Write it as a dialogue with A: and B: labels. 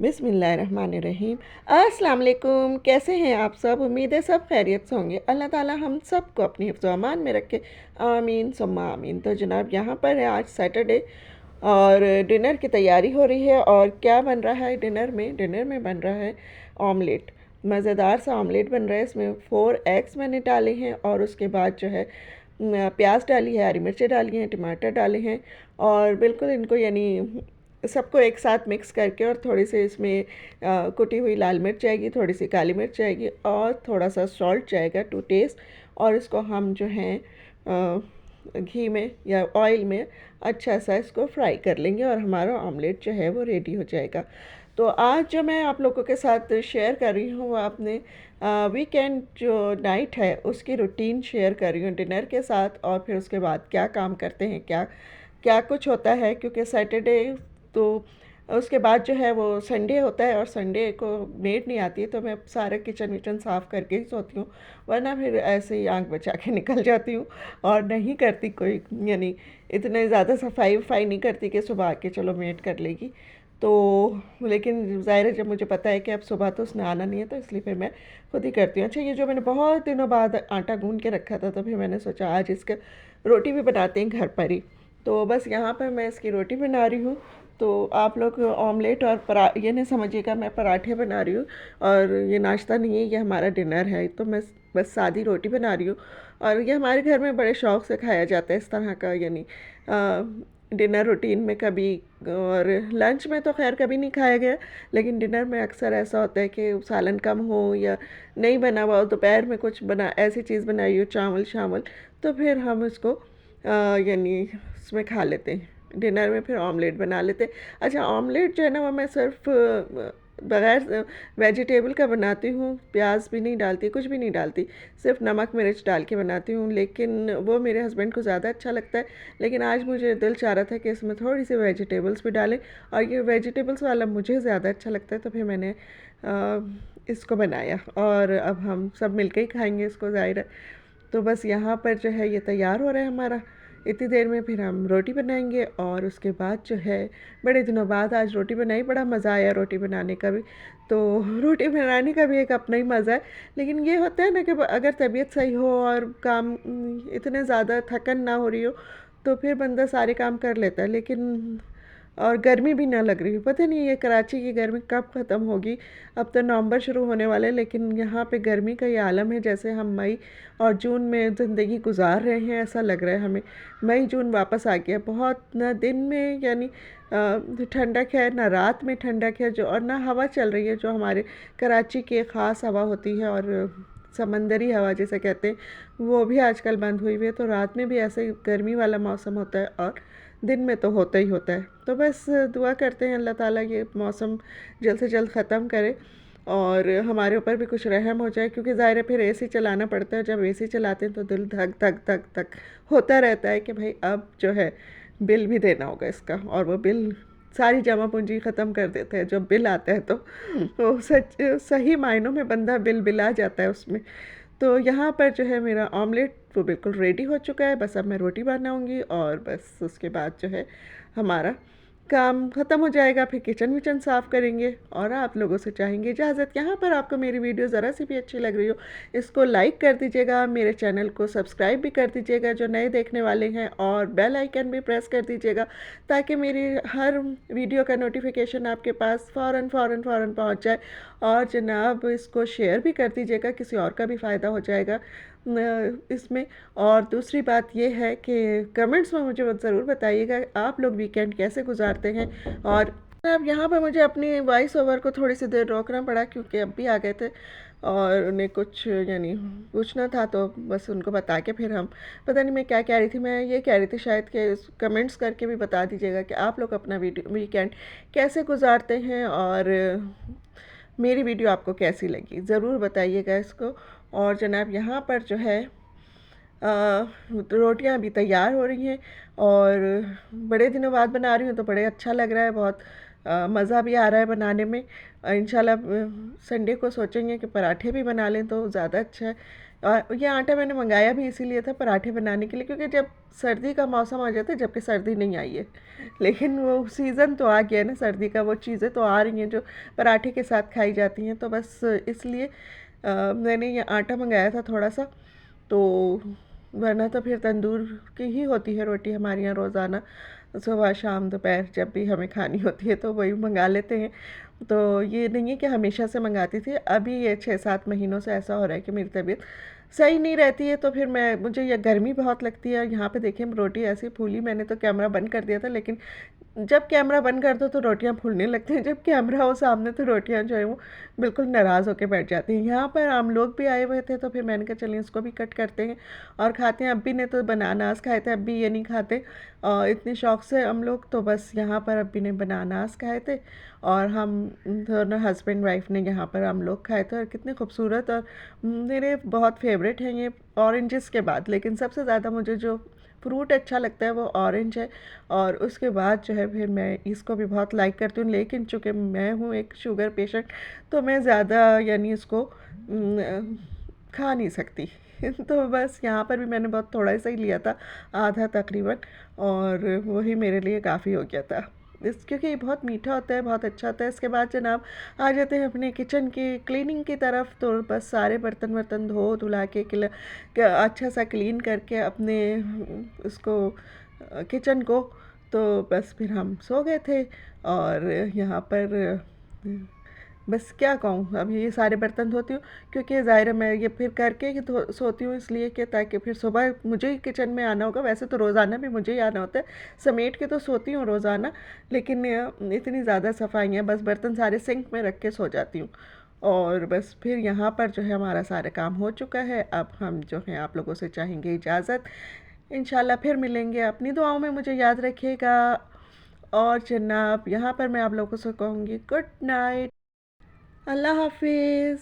A: बिस्मिल्लाहिर्रहमानिर्रहीम। अस्सलाम वालेकुम। कैसे हैं आप सब? उम्मीद है सब खैरियत से होंगे। अल्लाह ताला हम सब को अपनी हिफ्ज़ व अमान में रखे, आमीन सुम्मा आमीन। तो जनाब यहाँ पर है आज सैटरडे और डिनर की तैयारी हो रही है। और क्या बन रहा है डिनर में बन रहा है ऑमलेट। मज़ेदार सा ऑमलेट बन रहा है। इसमें 4 एग्स मैंने डाले हैं और उसके बाद जो है प्याज डाली है, हरी मिर्चें डाली हैं, टमाटर डाले हैं और बिल्कुल इनको यानी सबको एक साथ मिक्स करके और थोड़ी सी इसमें कुटी हुई लाल मिर्च जाएगी, थोड़ी सी काली मिर्च जाएगी और थोड़ा सा सॉल्ट जाएगा टू टेस्ट। और इसको हम जो है घी में या ऑयल में अच्छा सा इसको फ्राई कर लेंगे और हमारा ऑमलेट जो है वो रेडी हो जाएगा। तो आज जो मैं आप लोगों के साथ शेयर कर रही हूँ वो आपने वीकेंड जो नाइट है उसकी रूटीन शेयर कर रही हूँ डिनर के साथ। और फिर उसके बाद क्या काम करते हैं, क्या क्या कुछ होता है, क्योंकि सैटरडे तो उसके बाद जो है वो संडे होता है और संडे को मेड नहीं आती है, तो मैं सारा किचन विचन साफ़ करके ही सोती हूँ, वरना फिर ऐसे ही आंख बचा के निकल जाती हूँ और नहीं करती कोई यानी इतने ज़्यादा सफाई वफाई नहीं करती कि सुबह आके चलो मेड कर लेगी। तो लेकिन ज़ाहिर है जब मुझे पता है कि अब सुबह तो उसने आना नहीं है तो इसलिए फिर मैं खुद ही करती हूँ। अच्छा, ये जो मैंने बहुत दिनों बाद आटा गूंद के रखा था तो फिर मैंने सोचा आज इसका रोटी भी बनाते हैं घर पर ही। तो बस यहाँ पर मैं इसकी रोटी बना रही हूँ। तो आप लोग ऑमलेट और ये नहीं समझिएगा मैं पराठे बना रही हूँ और ये नाश्ता नहीं है, ये हमारा डिनर है। तो मैं बस सादी रोटी बना रही हूँ और ये हमारे घर में बड़े शौक़ से खाया जाता है इस तरह का यानी डिनर रूटीन में कभी। और लंच में तो खैर कभी नहीं खाया गया, लेकिन डिनर में अक्सर ऐसा होता है कि सालन कम हो या नहीं बना हुआ हो, दोपहर में कुछ बना ऐसी चीज़ बनाई हो चावल शावल, तो फिर हम इसको यानी उसमें खा लेते हैं। डिनर में फिर ऑमलेट बना लेते हैं। अच्छा, ऑमलेट जो है ना वो मैं सिर्फ बग़ैर वेजिटेबल का बनाती हूँ, प्याज भी नहीं डालती, कुछ भी नहीं डालती, सिर्फ नमक मिर्च डाल के बनाती हूँ, लेकिन वो मेरे हस्बैंड को ज़्यादा अच्छा लगता है। लेकिन आज मुझे दिल चाह रहा था कि इसमें थोड़ी सी वेजिटेबल्स भी डालें और ये वेजिटेबल्स वाला मुझे ज़्यादा अच्छा लगता है, तो फिर मैंने इसको बनाया और अब हम सब मिल के ही खाएँगे इसको, ज़ाहिर है। तो बस यहाँ पर जो है ये तैयार हो रहा है हमारा। इतनी देर में फिर हम रोटी बनाएंगे और उसके बाद जो है बड़े दिनों बाद आज रोटी बनाई, बड़ा मज़ा आया रोटी बनाने का भी। तो रोटी बनाने का भी एक अपना ही मज़ा है। लेकिन ये होता है ना कि अगर तबीयत सही हो और काम इतने ज़्यादा थकन ना हो रही हो तो फिर बंदा सारे काम कर लेता है। लेकिन और गर्मी भी ना लग रही हो, पता नहीं ये कराची की गर्मी कब ख़त्म होगी। अब तो नवंबर शुरू होने वाले हैं, लेकिन यहाँ पे गर्मी का ये आलम है जैसे हम मई और जून में ज़िंदगी गुजार रहे हैं, ऐसा लग रहा है हमें। मई जून वापस आ गया। बहुत ना दिन में यानी ठंडक है, ना रात में ठंडक है, जो और ना हवा चल रही है जो हमारे कराची की ख़ास हवा होती है और समंदरी हवा जिसे कहते हैं, वो भी आजकल बंद हुई हुई है। तो रात में भी ऐसे ही गर्मी वाला मौसम होता है और दिन में तो होता ही होता है। तो बस दुआ करते हैं अल्लाह ताला ये मौसम जल्द से जल्द ख़त्म करे और हमारे ऊपर भी कुछ रहम हो जाए, क्योंकि ज़ाहिर है फिर एसी चलाना पड़ता है। जब एसी चलाते हैं तो दिल धक धक धक धक होता रहता है कि भाई अब जो है बिल भी देना होगा इसका, और वो बिल सारी जमा पूंजी ख़त्म कर देते हैं जब बिल आता है। तो सच सही मायनों में बंदा बिल बिला जाता है उसमें। तो यहाँ पर जो है मेरा ऑमलेट वो बिल्कुल रेडी हो चुका है। बस अब मैं रोटी बनाऊँगी और बस उसके बाद जो है हमारा काम ख़त्म हो जाएगा। फिर किचन विचन साफ़ करेंगे और आप लोगों से चाहेंगे इजाज़त। यहाँ पर आपको मेरी वीडियो ज़रा सी भी अच्छी लग रही हो इसको लाइक कर दीजिएगा, मेरे चैनल को सब्सक्राइब भी कर दीजिएगा जो नए देखने वाले हैं, और बेल आइकन भी प्रेस कर दीजिएगा ताकि मेरी हर वीडियो का नोटिफिकेशन आपके पास फ़ौरन फ़ौरन फ़ौरन पहुँच जाए। और जनाब इसको शेयर भी कर दीजिएगा, किसी और का भी फ़ायदा हो जाएगा इसमें। और दूसरी बात ये है कि कमेंट्स में मुझे ज़रूर बताइएगा आप लोग वीकेंड कैसे गुजारते हैं। और अब यहाँ पर मुझे अपनी वॉइस ओवर को थोड़ी सी देर रोकना पड़ा क्योंकि अब भी आ गए थे और उन्हें कुछ यानी पूछना था, तो बस उनको बता के फिर हम पता नहीं मैं क्या कह रही थी। मैं ये कह रही थी शायद कि कमेंट्स करके भी बता दीजिएगा कि आप लोग अपना वीकेंड कैसे गुजारते हैं और मेरी वीडियो आपको कैसी लगी, ज़रूर बताइएगा इसको। और जनाब यहाँ पर जो है रोटियां अभी तैयार हो रही हैं और बड़े दिनों बाद बना रही हूँ तो बड़े अच्छा लग रहा है, बहुत मज़ा भी आ रहा है बनाने में। इंशाल्लाह संडे को सोचेंगे कि पराठे भी बना लें तो ज़्यादा अच्छा है, ये आटा मैंने मंगाया भी इसीलिए था पराठे बनाने के लिए, क्योंकि जब सर्दी का मौसम आ जाता है, जबकि सर्दी नहीं आई है लेकिन वो सीज़न तो आ गया है ना सर्दी का, वो चीज़ें तो आ रही हैं जो पराठे के साथ खाई जाती हैं, तो बस इसलिए मैंने ये आटा मंगाया था थोड़ा सा। तो वरना तो फिर तंदूर की ही होती है रोटी हमारे यहाँ रोज़ाना, सुबह शाम दोपहर जब भी हमें खानी होती है तो वही मंगा लेते हैं। तो ये नहीं है कि हमेशा से मंगाती थी, अभी ये 6-7 महीनों से ऐसा हो रहा है कि मेरी तबीयत सही नहीं रहती है, तो फिर मैं मुझे ये गर्मी बहुत लगती है। यहाँ पे देखिए रोटी ऐसी फूली, मैंने तो कैमरा बंद कर दिया था, लेकिन जब कैमरा बंद कर दो तो रोटियां फूलने लगती हैं, जब कैमरा हो सामने तो रोटियां जो है वो बिल्कुल नाराज़ होकर बैठ जाती हैं। यहाँ पर हम लोग भी आए हुए थे तो फिर मैंने कहा चलिए इसको भी कट करते हैं और खाते हैं। अब्बी ने तो बनानास खाए थे, अब्बी ये नहीं खाते इतने शौक से हम लोग, तो बस यहाँ पर अब्बी ने बनानास खाए थे और हम दोनों हस्बैंड वाइफ ने यहाँ पर हम लोग खाए थे। और कितने खूबसूरत और मेरे बहुत फेवरेट हैं ये ऑरेंजेस के बाद, लेकिन सबसे ज़्यादा मुझे जो फ्रूट अच्छा लगता है वो ऑरेंज है। और उसके बाद जो है फिर मैं इसको भी बहुत लाइक करती हूँ, लेकिन चूँकि मैं हूँ एक शुगर पेशेंट तो मैं ज़्यादा यानी इसको खा नहीं सकती तो बस यहाँ पर भी मैंने बहुत थोड़ा सा ही लिया था, आधा तकरीबन, और वही मेरे लिए काफ़ी हो गया था इस, क्योंकि ये बहुत मीठा होता है, बहुत अच्छा होता है। इसके बाद जनाब आ जाते हैं अपने किचन की क्लीनिंग की तरफ, तो बस सारे बर्तन वर्तन धो धुला के अच्छा सा क्लीन करके अपने उसको किचन को, तो बस फिर हम सो गए थे। और यहाँ पर बस क्या कहूँ, अब ये सारे बर्तन धोती हूँ क्योंकि ज़ाहिर है मैं ये फिर करके ही सोती हूँ, इसलिए कि ताकि फिर सुबह मुझे ही किचन में आना होगा। वैसे तो रोज़ाना भी मुझे ही आना होता है, समेट के तो सोती हूँ रोज़ाना, लेकिन इतनी ज़्यादा सफाइयाँ, बस बर्तन सारे सिंक में रख के सो जाती हूँ। और बस फिर यहाँ पर जो है हमारा सारा काम हो चुका है। अब हम जो है आप लोगों से चाहेंगे इजाज़त, इंशाल्लाह फिर मिलेंगे। अपनी दुआओं में मुझे याद रखिएगा। और जनाब यहाँ पर मैं आप लोगों से कहूँगी गुड नाइट, अल्लाह हाफिज़।